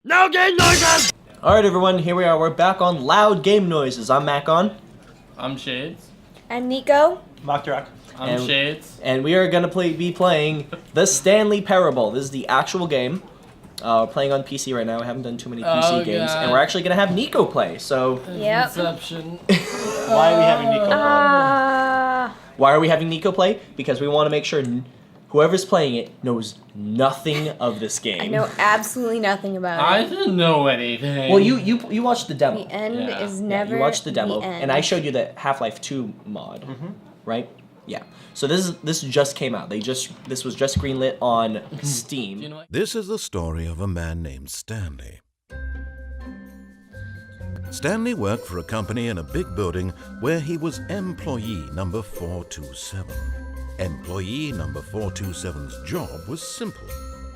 No game noises! Alright everyone, here we are. We're back on Loud Game Noises. I'm Mackon. I'm Shades. I'm Neeko. OctoRok. I'm Shades. And we are going to be playing the Stanley Parable. This is the actual game. We're playing on PC right now. I haven't done too many PC games. God. And we're actually going to have Neeko play, so... Yep. Inception. Why are we having Neeko play? Why are we having Neeko play? Because we want to make sure whoever's playing it knows nothing of this game. I know absolutely nothing about I it. didn't know anything. Well, you watched the demo. The end is Yeah, never you watched the demo, end. and I showed you the Half-Life 2 mod, right? Yeah. So this just came out. This was just greenlit on Steam. You know what? This is the story of a man named Stanley. Stanley worked for a company in a big building where he was employee number 427. Employee number 427's job was simple.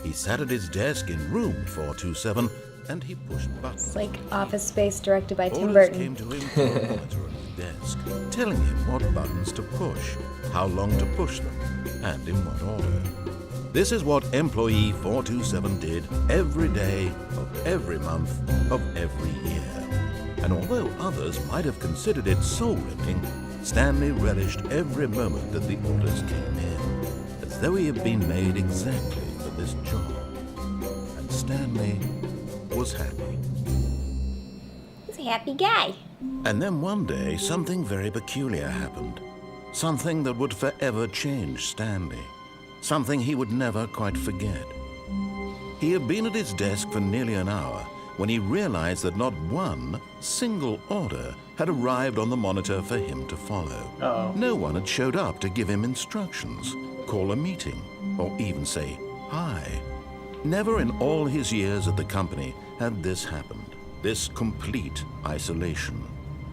He sat at his desk in room 427 and he pushed buttons. It's like Office Space directed by Tim Orders Burton. came to him from a monitor on his desk, telling him what buttons to push, how long to push them, and in what order. This is what employee 427 did every day of every month of every year. And although others might have considered it soul-ripping, Stanley relished every moment that the orders came in, as though he had been made exactly for this job. And Stanley was happy. He's a happy guy. And then one day, something very peculiar happened. Something that would forever change Stanley. Something he would never quite forget. He had been at his desk for nearly an hour when he realized that not one single order had arrived on the monitor for him to follow. Uh-oh. No one had showed up to give him instructions, call a meeting, or even say hi. Never in all his years at the company had this happened, this complete isolation.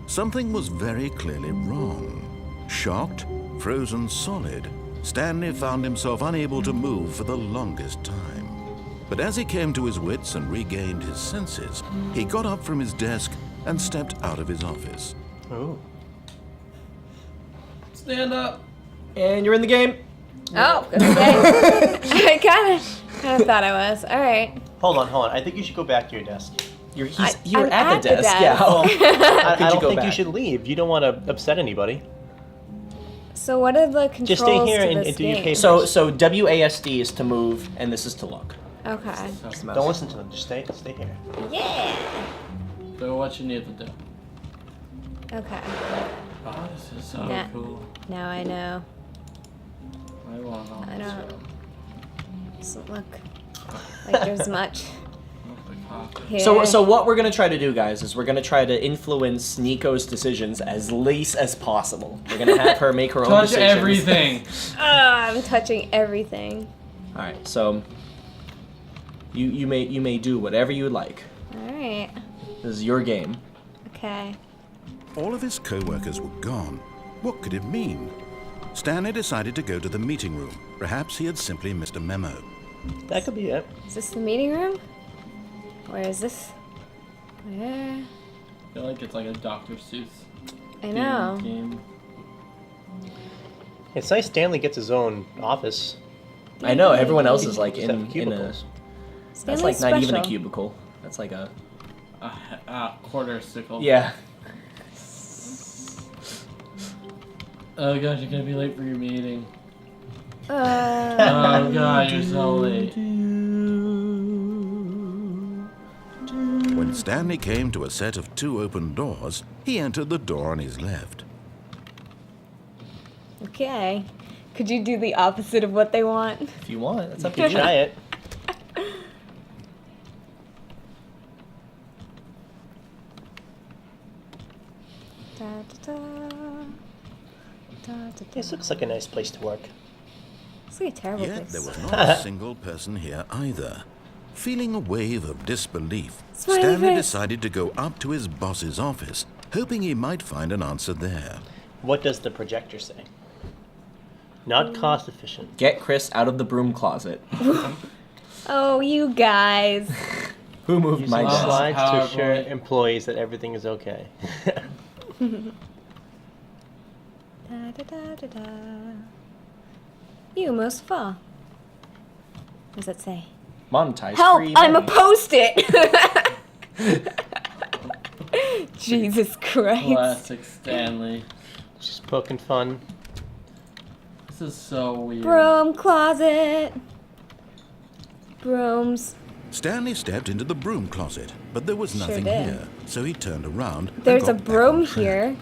Something was very clearly wrong. Shocked, frozen solid, Stanley found himself unable to move for the longest time. But as he came to his wits and regained his senses, he got up from his desk and stepped out of his office. Ooh. Stand up. And you're in the game. Oh, okay. I kind of thought I was. All right. Hold on. I think you should go back to your desk. You're I'm at the desk. Yeah. Well, I Could you don't go think you back? should leave. You don't want to upset anybody. So what are the controls Just stay here to and this do your game? papers. So WASD is to move, and this is to look. Okay. Don't listen to them. Just stay here. Yeah. Do what you need to do. Okay. Oh, this is so Nah. cool. Now I know. I want all I this don't- stuff. Doesn't look like there's much Look like coffee. here. So what we're gonna try to do, guys, is we're gonna try to influence Neeko's decisions as least as possible. We're gonna have her make her own Touch decisions. everything. I'm touching everything. All right. So you may do whatever you like. All right. This is your game. Okay. All of his co-workers were gone. What could it mean? Stanley decided to go to the meeting room. Perhaps he had simply missed a memo. That could be it. Is this the meeting room? Where is this? Where? I feel like it's like a Dr. Seuss I know. game. It's nice Stanley gets his own office. I know everyone else is like Just have in a. cubicles. That's like not even a special. cubicle. That's like a. A quarter sickle. Yeah. Oh gosh, you're gonna be late for your meeting. Uh, Oh god, you're so late. When Stanley came to a set of 2 open doors, he entered the door on his left. okay. Could you do the opposite of what they want? If you want, that's up to You you. try it. Da, da, da. Da, da, da. This looks like a nice place to work. It's like a terrible Yet place. there was not a single person here either. Feeling a wave of disbelief, Smiley Stanley face. decided to go up to his boss's office, hoping he might find an answer there. What does the projector say? Not cost efficient. Get Chris out of the broom closet. Oh, you guys. Who moved Use my some desk? slides to assure PowerPoint. employees that everything is okay. Da, da, da, da, da. You almost fall. What does that say? Monetize Help! free I'm a money. post-it! Jesus Christ. Classic Stanley. Just poking fun. This is so weird. Broom closet. Brooms. Stanley stepped into the broom closet, but there was Sure nothing did. here, so he turned around. and There's a got back broom on track. here.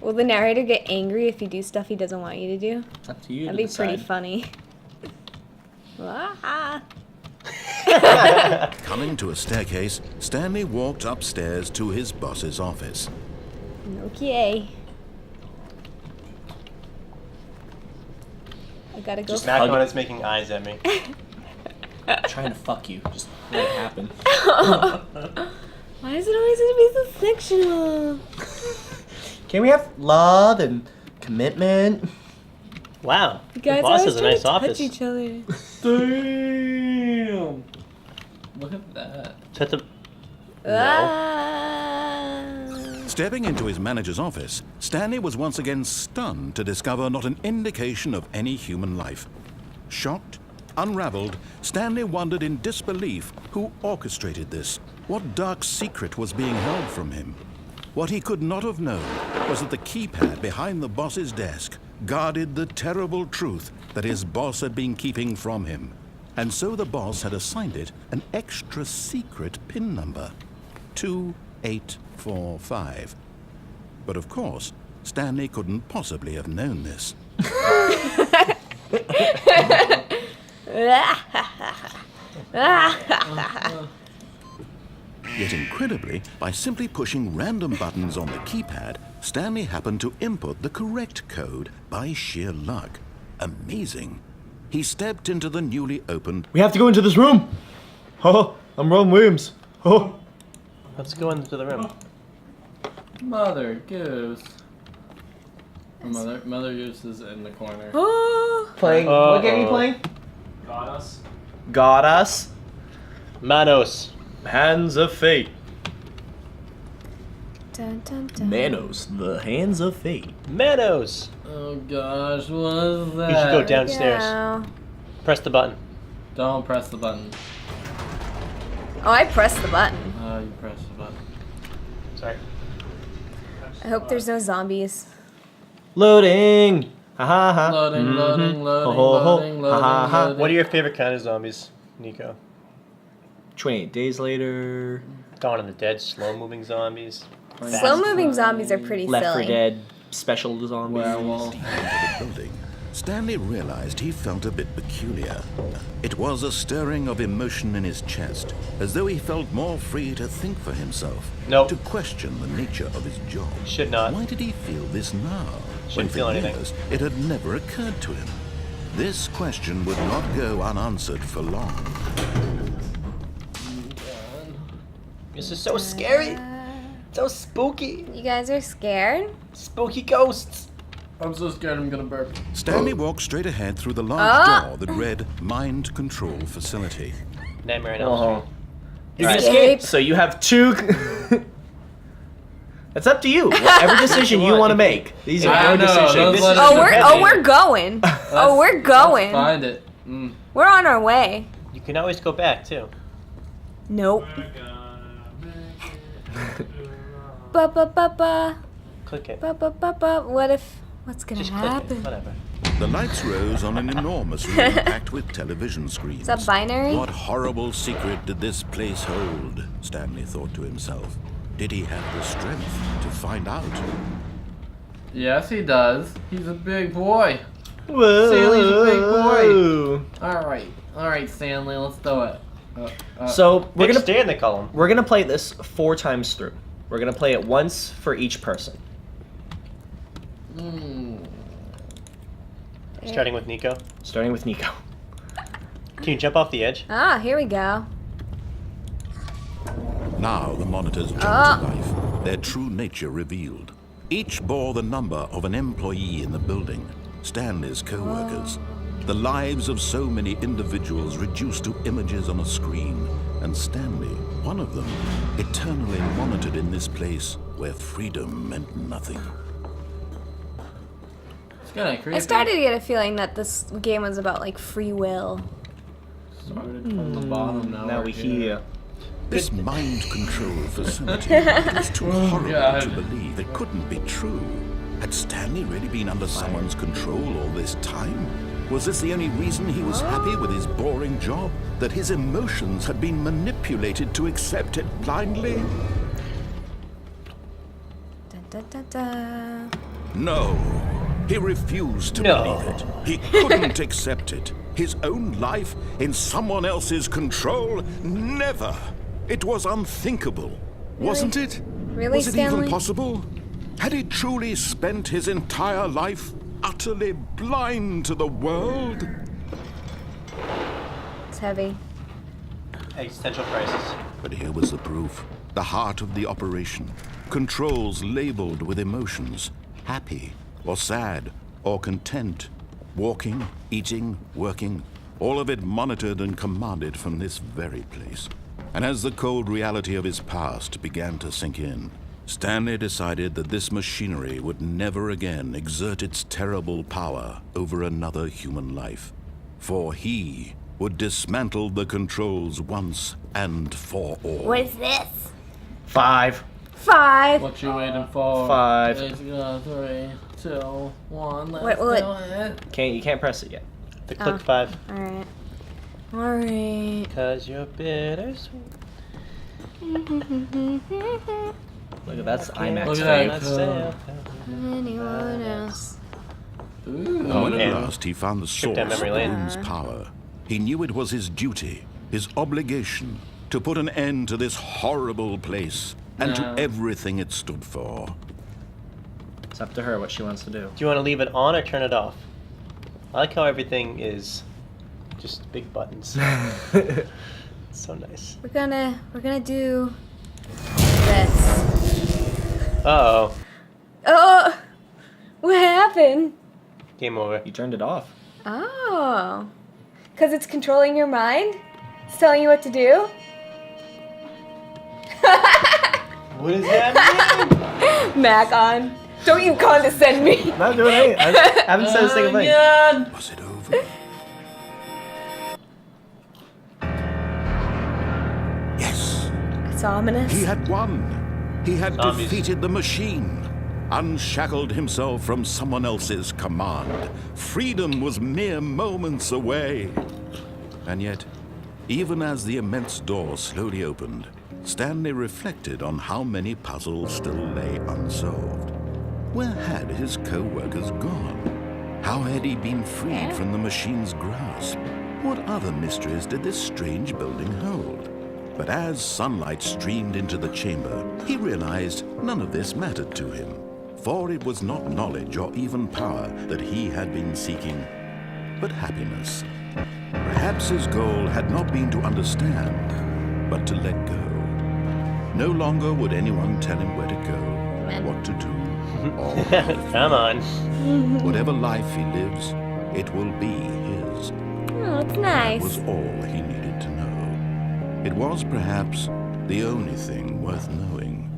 Will the narrator get angry if you do stuff he doesn't want you to do? It's up to you That'd to be pretty decide. funny. Ah. Coming to a staircase, Stanley walked upstairs to his boss's office. Okay. I gotta go. Just Mackon hug it. is making eyes at me. I'm trying to fuck you. Just let it happen. Why is it always gonna be so sexual? Can we have love and commitment? Wow. You The guys boss always has a trying nice to touch office. each other. Damn. Look at that. Set the. Ah. Stepping into his manager's office, Stanley was once again stunned to discover not an indication of any human life. Shocked, unraveled, Stanley wondered in disbelief who orchestrated this. What dark secret was being held from him? What he could not have known was that the keypad behind the boss's desk guarded the terrible truth that his boss had been keeping from him. And so the boss had assigned it an extra secret PIN number, 2845. But of course, Stanley couldn't possibly have known this. Yet incredibly, by simply pushing random buttons on the keypad, Stanley happened to input the correct code by sheer luck. Amazing. He stepped into the newly opened We have to go into this room. Oh, I'm Ron Williams. Oh. Let's go into the room. Mother Goose. Mother Goose is in the corner. Playing. What game are you playing? Got us. Manos. Hands of Fate. Dun, dun, dun. Manos, the hands of fate. Manos. Oh gosh, what is that? You should go downstairs. Yeah. Press the button. Don't press the button. Oh, I pressed the button. Oh, you pressed the button. Sorry. I hope there's no zombies. Loading. Ha ha ha. Loading, loading, loading, Ho, ho, ho. loading, Ha, ha, ha. loading. What are your favorite kind of zombies, Neeko? 28 days later. Dawn of the Dead, slow-moving zombies. Fast. Slow-moving zombies are pretty Left silly. 4 Dead. Special zombies. Werewolf. into the building. Stanley realized he felt a bit peculiar. It was a stirring of emotion in his chest, as though he felt more free to think for himself, Nope. to question the nature of his job. Should not. Why did he feel this now? Shouldn't when feel for anything. years it had never occurred to him. This question would not go unanswered for long. This is so scary. So spooky. You guys are scared? Spooky ghosts. I'm so scared I'm gonna burp. Stanley walked straight ahead through the large Ah! door that read Mind Control Facility. Nightmare on Elm Uh-huh. Street. You can Escape. So you have two. It's up to you. Whatever decision you want to make. These are I your know, decisions. don't let it- Oh, we're heavy. we're going. Oh, we're Let's going. find it. Mm. We're on our way. You can always go back too. Nope. Ba ba ba ba Click it. ba ba ba ba. What if? What's gonna Just click it. happen? Whatever. The lights rose on an enormous room packed with television screens. Is that binary? What horrible secret did this place hold? Stanley thought to himself. Did he have the strength to find out? Yes, he does. He's a big boy. Whoa. Stanley's a big boy. All right, Stanley, let's do it. So we're Big gonna Stanley column. we're gonna play this 4 times through. We're gonna play it once for each person. Starting with Neeko. Starting with Neeko. Can you jump off the edge? Ah, here we go. Now the monitors jumped to life, their true nature revealed. Each bore the number of an employee in the building, Stanley's co-workers. The lives of so many individuals reduced to images on a screen, and Stanley, one of them, eternally monitored in this place where freedom meant nothing. It's kind of creepy. I started to get a feeling that this game was about like free will. Started from the bottom, now Now we're we here. hear. This mind control facility, it was too horrible God. to believe. It couldn't be true. Had Stanley really been under someone's control all this time? Was this the only reason he was happy with his boring job? That his emotions had been manipulated to accept it blindly? Da, da, da, da. No. He refused to No. believe it. He couldn't accept it. His own life in someone else's control? Never. It was unthinkable. Wasn't it? Really, Was it Stanley? even possible? Had he truly spent his entire life utterly blind to the world? It's heavy. Existential crisis. But here was the proof. The heart of the operation. Controls labeled with emotions. Happy, or sad, or content. Walking, eating, working. All of it monitored and commanded from this very place. And as the cold reality of his past began to sink in, Stanley decided that this machinery would never again exert its terrible power over another human life. For he would dismantle the controls once and for all. What is this? 5. 5. What you waiting for? 5. Let's go, 3, 2, 1. Let's Wait, will it- do it. You can't press it yet. The click 5. Alright. Alright. Cause you're bittersweet. Look at that's IMAX. Look at frame. that. Anyone else? And Ooh. when at and last he found the trip source down of the memory lane. room's power, he knew it was his duty, his obligation, to put an end to this horrible place and No. to everything it stood for. It's up to her what she wants to do. Do you want to leave it on or turn it off? I like how everything is just big buttons. It's so nice. We're gonna do this. Uh-oh. Oh, what happened? Game over. You turned it off. Oh, because it's controlling your mind. It's telling you what to do. What does that mean? Mackon, don't you condescend me. Not doing it. I haven't said a single thing. God. Was it over? Yes, It's ominous. he had won. He had Zombies. defeated the machine, unshackled himself from someone else's command. Freedom was mere moments away. And yet, even as the immense door slowly opened, Stanley reflected on how many puzzles still lay unsolved. Where had his co-workers gone? How had he been freed from the machine's grasp? What other mysteries did this strange building hold? But as sunlight streamed into the chamber, he realized none of this mattered to him, for it was not knowledge or even power that he had been seeking, but happiness. Perhaps his goal had not been to understand, but to let go. No longer would anyone tell him where to go, what to do, or how to feel. Come on. Whatever life he lives, it will be his. Oh, it's That nice. was all he needed to know. It was perhaps the only thing worth knowing.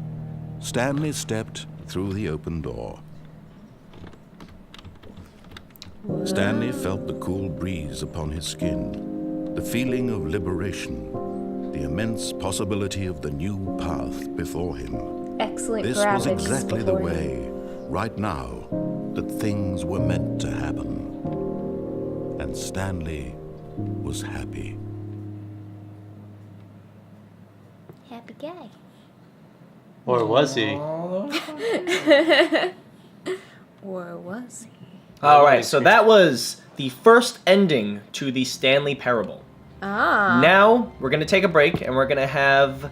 Stanley stepped through the open door. Stanley felt the cool breeze upon his skin, the feeling of liberation, the immense possibility of the new path before him. Excellent This was graphics exactly the before way, right now, that things were meant to happen. And Stanley was happy. Happy guy. Or was he? Or was he? All right, so that was the first ending to the Stanley Parable. Ah. Now we're gonna take a break and we're gonna have,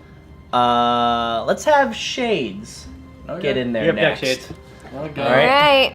let's have Shades get in there Yep, next. Shades. Okay. All right. All right.